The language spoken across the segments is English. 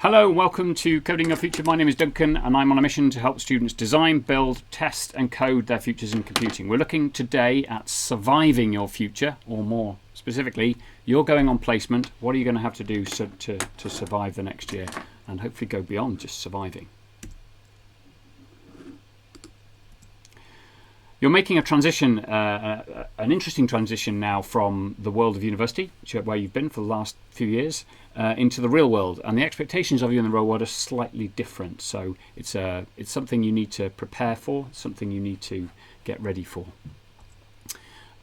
Hello, welcome to Coding Your Future. My name is Duncan and I'm on a mission to help students design, build, test and code their futures in computing. We're looking today at surviving your future, or more specifically, you're going on placement. What are you going to have to do to survive the next year and hopefully go beyond just surviving? You're making a transition, an interesting transition now from the world of university, where you've been for the last few years, into the real world. And the expectations of you in the real world are slightly different. So it's something you need to prepare for, something you need to get ready for.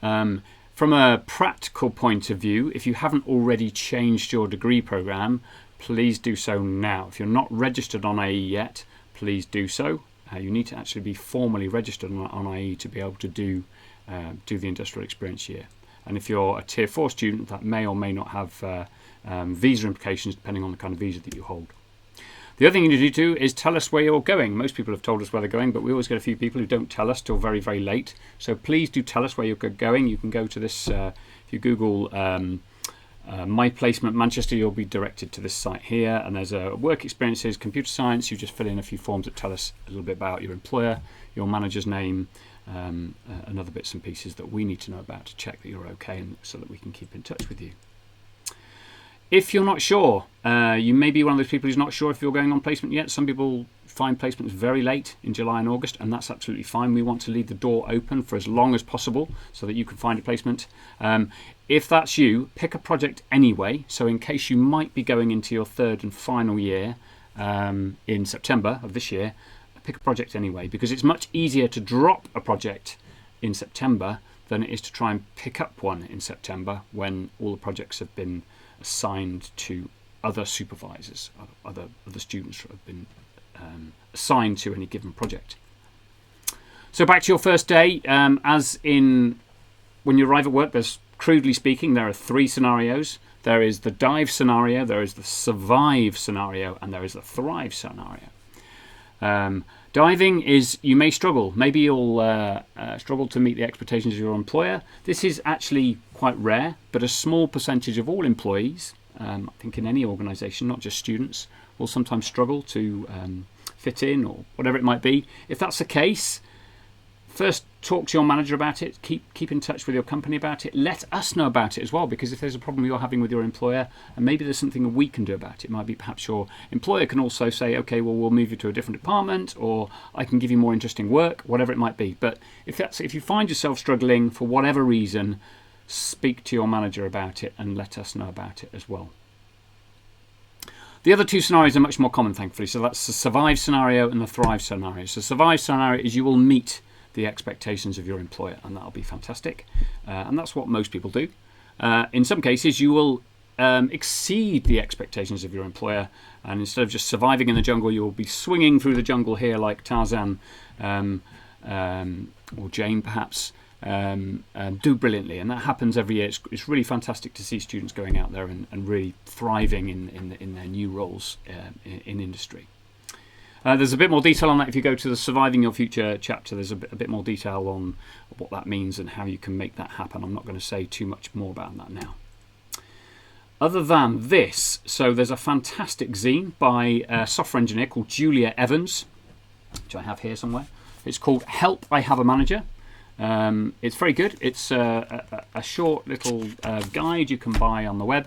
From a practical point of view, if you haven't already changed your degree program, please do so now. If you're not registered on IE yet, please do so. You need to actually be formally registered on IE to be able to do the industrial experience year. And if you're a Tier 4 student, that may or may not have visa implications depending on the kind of visa that you hold. The other thing you need to do is tell us where you're going. Most people have told us where they're going, but we always get a few people who don't tell us till very, very late. So please do tell us where you're going. You can go to this, if you Google My Placement Manchester, you'll be directed to this site here, and there's a work experiences, computer science. You just fill in a few forms that tell us a little bit about your employer, your manager's name, and other bits and pieces that we need to know about to check that you're okay, and so that we can keep in touch with you. If you're not sure, you may be one of those people who's not sure if you're going on placement yet. Some people find placements very late in July and August, and that's absolutely fine. We want to leave the door open for as long as possible so that you can find a placement. If that's you, pick a project anyway. So in case you might be going into your third and final year in September of this year, pick a project anyway, because it's much easier to drop a project in September than it is to try and pick up one in September when all the projects have been assigned to other supervisors, other students have been assigned to any given project. So back to your first day, as in when you arrive at work, there's, crudely speaking, there are three scenarios. There is the dive scenario, there is the survive scenario, and there is the thrive scenario. Diving is, you may struggle. Maybe you'll struggle to meet the expectations of your employer. This is actually quite rare, but a small percentage of all employees, I think in any organisation, not just students, will sometimes struggle to fit in or whatever it might be. If that's the case, first talk to your manager about it, keep in touch with your company about it, let us know about it as well, because if there's a problem you're having with your employer and maybe there's something we can do about it, it might be perhaps your employer can also say, okay, well, we'll move you to a different department, or I can give you more interesting work, whatever it might be. But if you find yourself struggling for whatever reason, speak to your manager about it and let us know about it as well. The other two scenarios are much more common, thankfully. So that's the survive scenario and the thrive scenario. So survive scenario is you will meet the expectations of your employer, and that'll be fantastic. And that's what most people do. In some cases, you will exceed the expectations of your employer, and instead of just surviving in the jungle, you will be swinging through the jungle here like Tarzan or Jane, perhaps. Do brilliantly, and that happens every year. It's really fantastic to see students going out there and really thriving in their new roles in industry. There's a bit more detail on that if you go to the Surviving Your Future chapter. There's a bit more detail on what that means and how you can make that happen. I'm not going to say too much more about that now. Other than this, so there's a fantastic zine by a software engineer called Julia Evans, which I have here somewhere. It's called Help, I Have a Manager. It's very good. It's a short little guide you can buy on the web.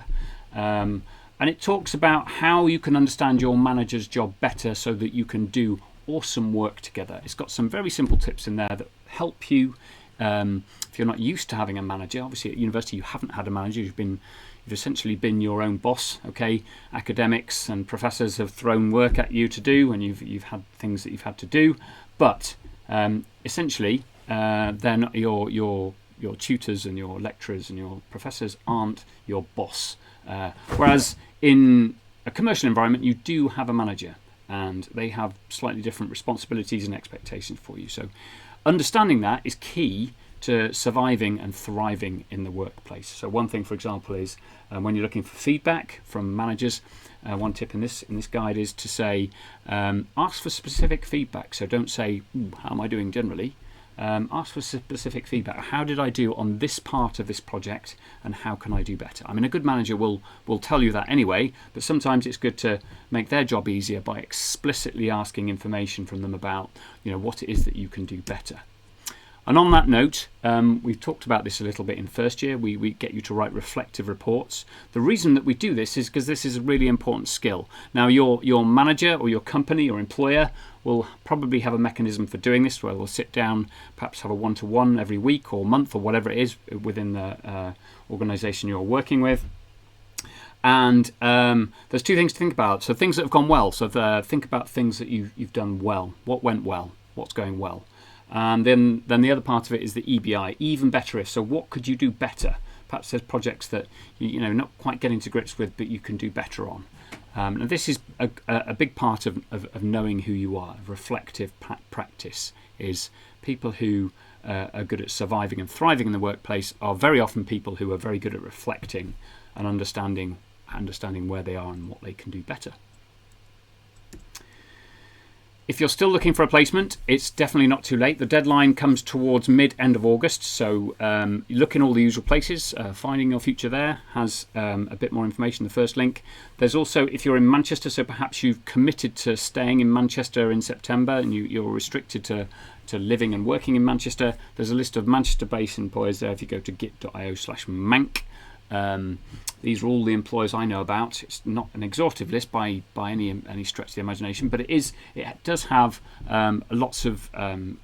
And it talks about how you can understand your manager's job better so that you can do awesome work together. It's got some very simple tips in there that help you if you're not used to having a manager. Obviously at university you haven't had a manager. You've essentially been your own boss. Okay, academics and professors have thrown work at you to do, and you've had things that you've had to do. But essentially, they're not your tutors and your lecturers and your professors aren't your boss. Whereas in a commercial environment, you do have a manager, and they have slightly different responsibilities and expectations for you. So understanding that is key to surviving and thriving in the workplace. So one thing, for example, is when you're looking for feedback from managers, one tip in this guide is to say, ask for specific feedback. So don't say, how am I doing generally? Ask for specific feedback. How did I do on this part of this project, and how can I do better? I mean, a good manager will tell you that anyway, but sometimes it's good to make their job easier by explicitly asking information from them about, what it is that you can do better. And on that note, we've talked about this a little bit in first year. We get you to write reflective reports. The reason that we do this is because this is a really important skill. Now, your manager or your company or employer will probably have a mechanism for doing this, where we'll sit down, perhaps have a one-to-one every week or month or whatever it is within the organisation you're working with. And there's two things to think about. So things that have gone well. So think about things that you've done well. What went well? What's going well? And then the other part of it is the EBI, even better if. So what could you do better? Perhaps there's projects that you're not quite getting to grips with, but you can do better on. And this is a big part of knowing who you are. Reflective practice is people who are good at surviving and thriving in the workplace are very often people who are very good at reflecting and understanding where they are and what they can do better. If you're still looking for a placement, it's definitely not too late. The deadline comes towards mid-end of August, so look in all the usual places. Finding Your Future there has a bit more information, the first link. There's also, if you're in Manchester, so perhaps you've committed to staying in Manchester in September and you're restricted to living and working in Manchester, there's a list of Manchester-based employers there if you go to git.io/manc. These are all the employers I know about. It's not an exhaustive list by any stretch of the imagination, but it does have lots of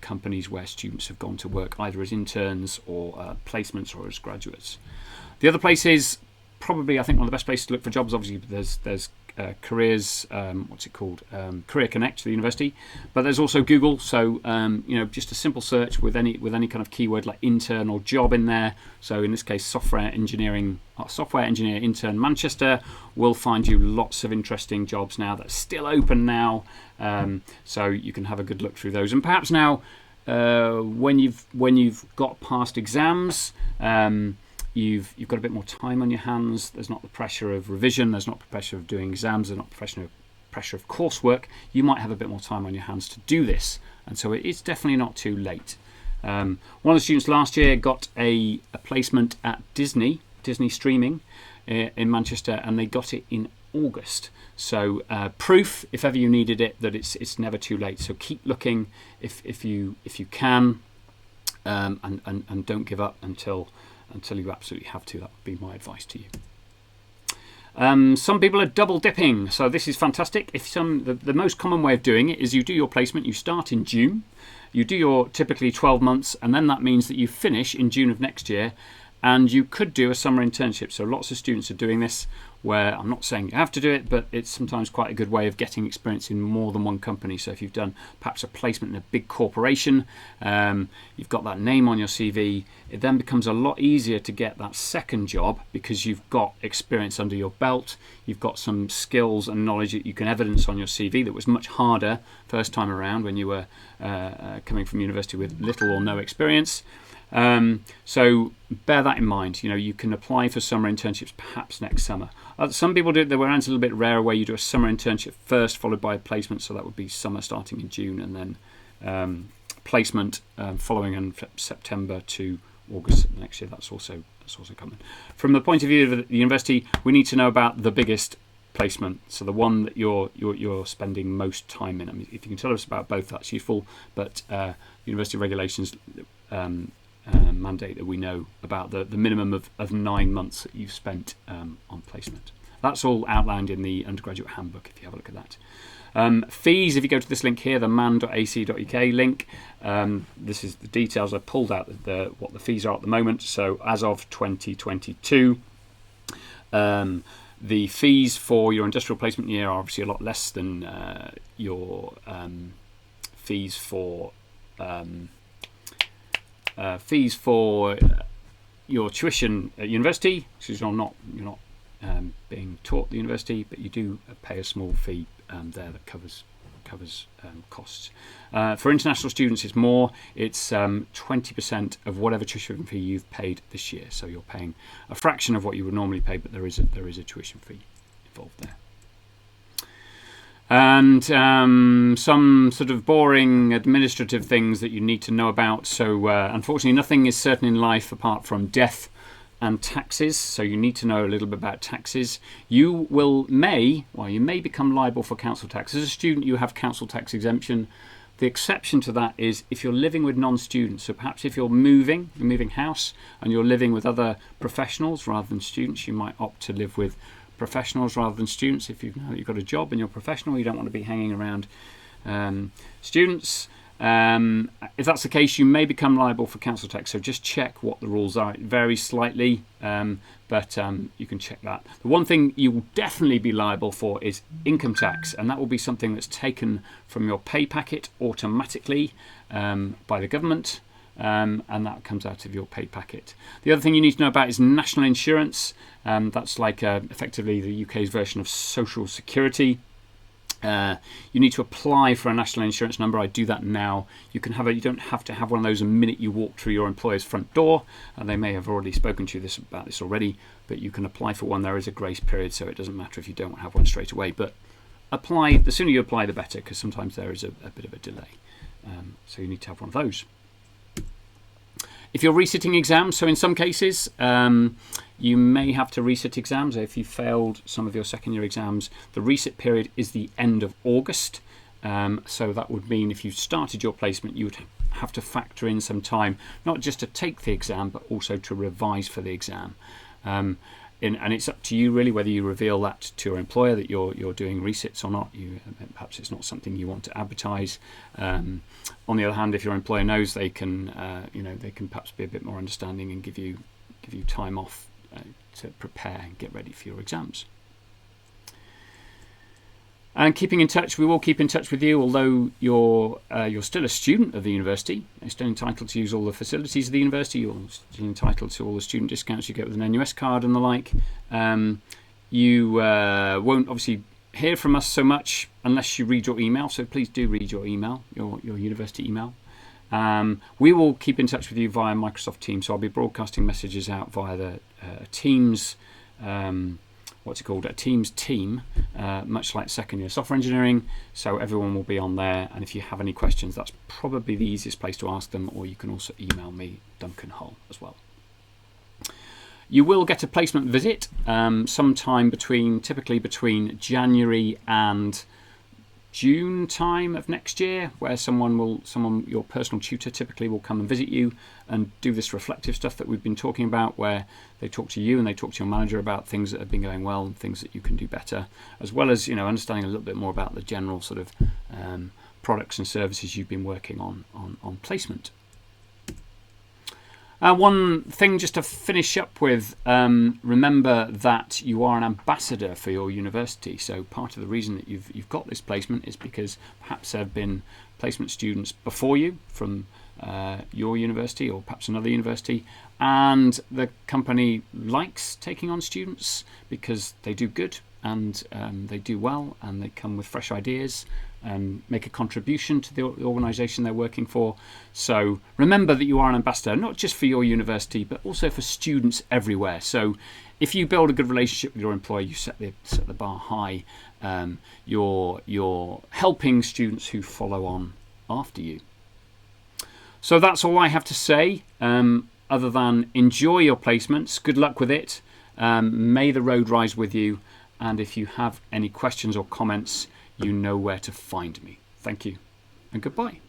companies where students have gone to work either as interns or placements or as graduates. The other place is probably, I think, one of the best places to look for jobs. Obviously, there's careers, Career Connect to the university, but there's also Google. So just a simple search with any kind of keyword like intern or job in there. So in this case, software engineer intern Manchester will find you lots of interesting jobs now that's still open now. So you can have a good look through those, and perhaps now when you've got past exams. You've got a bit more time on your hands. There's not the pressure of revision. There's not the pressure of doing exams. There's not the pressure of coursework. You might have a bit more time on your hands to do this. And so it's definitely not too late. One of the students last year got a placement at Disney streaming in Manchester, and they got it in August. So proof, if ever you needed it, that it's never too late. So keep looking if you can, and don't give up until you absolutely have to. That would be my advice to you. Some people are double dipping, so this is fantastic. The most common way of doing it is you do your placement, you start in June, you do your typically 12 months, and then that means that you finish in June of next year, and you could do a summer internship. So lots of students are doing this, where I'm not saying you have to do it, but it's sometimes quite a good way of getting experience in more than one company. So if you've done perhaps a placement in a big corporation, you've got that name on your CV, it then becomes a lot easier to get that second job because you've got experience under your belt, you've got some skills and knowledge that you can evidence on your CV that was much harder first time around when you were coming from university with little or no experience. So bear that in mind. You can apply for summer internships perhaps next summer. Some people do it the way around. It's a little bit rarer, where you do a summer internship first followed by a placement. So that would be summer starting in June, and then placement following in September to August next year. That's also common. From the point of view of the university, we need to know about the biggest placement, so the one that you're spending most time in. I mean, if you can tell us about both, that's useful. But university regulations mandate that we know about the minimum of 9 months that you've spent on placement. That's all outlined in the undergraduate handbook if you have a look at that. Fees, if you go to this link here, the man.ac.uk link, this is the details. I pulled out what the fees are at the moment. So as of 2022, the fees for your industrial placement year are obviously a lot less than your fees for your tuition at university, because you're not being taught at the university, but you do pay a small fee there that covers costs. For international students, it's more. It's 20% of whatever tuition fee you've paid this year. So you're paying a fraction of what you would normally pay, but there is a tuition fee involved there. and some sort of boring administrative things that you need to know about. So unfortunately, nothing is certain in life apart from death and taxes. So you need to know a little bit about taxes. You may become liable for council tax. As a student, you have council tax exemption. The exception to that is if you're living with non-students. So perhaps if you're moving house and you're living with other professionals rather than students, you might opt to live with professionals rather than students. If you've got a job and you're professional, you don't want to be hanging around students. If that's the case, you may become liable for council tax. So just check what the rules are. It varies slightly, but you can check that. The one thing you will definitely be liable for is income tax, and that will be something that's taken from your pay packet automatically by the government. And that comes out of your pay packet. The other thing you need to know about is national insurance. That's like effectively the UK's version of social security. You need to apply for a national insurance number. I do that now. You don't have to have one of those the minute you walk through your employer's front door. They may have already spoken to you about this already, but you can apply for one. There is a grace period, so it doesn't matter if you don't have one straight away. But the sooner you apply, the better, because sometimes there is a bit of a delay. So you need to have one of those. If you're resitting exams, so in some cases, you may have to resit exams. If you failed some of your second year exams, the resit period is the end of August. So that would mean if you started your placement, you would have to factor in some time, not just to take the exam, but also to revise for the exam. And it's up to you really whether you reveal that to your employer that you're doing resits or not. Perhaps it's not something you want to advertise. On the other hand, if your employer knows, they can perhaps be a bit more understanding and give you time off to prepare and get ready for your exams. And keeping in touch, we will keep in touch with you. Although you're still a student of the university, you're still entitled to use all the facilities of the university. You're still entitled to all the student discounts you get with an NUS card and the like. You won't obviously hear from us so much unless you read your email. So please do read your email, your university email. We will keep in touch with you via Microsoft Teams. So I'll be broadcasting messages out via the Teams. A Teams team, much like second year software engineering. So everyone will be on there, and if you have any questions, that's probably the easiest place to ask them, or you can also email me, Duncan Hull, as well. You will get a placement visit sometime typically between January and June time of next year, where your personal tutor typically will come and visit you and do this reflective stuff that we've been talking about, where they talk to you and they talk to your manager about things that have been going well and things that you can do better, as well as understanding a little bit more about the general sort of products and services you've been working on placement. One thing just to finish up with, remember that you are an ambassador for your university. So part of the reason that you've got this placement is because perhaps there have been placement students before you from your university or perhaps another university, and the company likes taking on students because they do good and they do well and they come with fresh ideas and make a contribution to the organisation they're working for. So remember that you are an ambassador, not just for your university, but also for students everywhere. So if you build a good relationship with your employer, you set the bar high. You're helping students who follow on after you. So that's all I have to say, other than enjoy your placements. Good luck with it. May the road rise with you. And if you have any questions or comments, you know where to find me. Thank you and goodbye.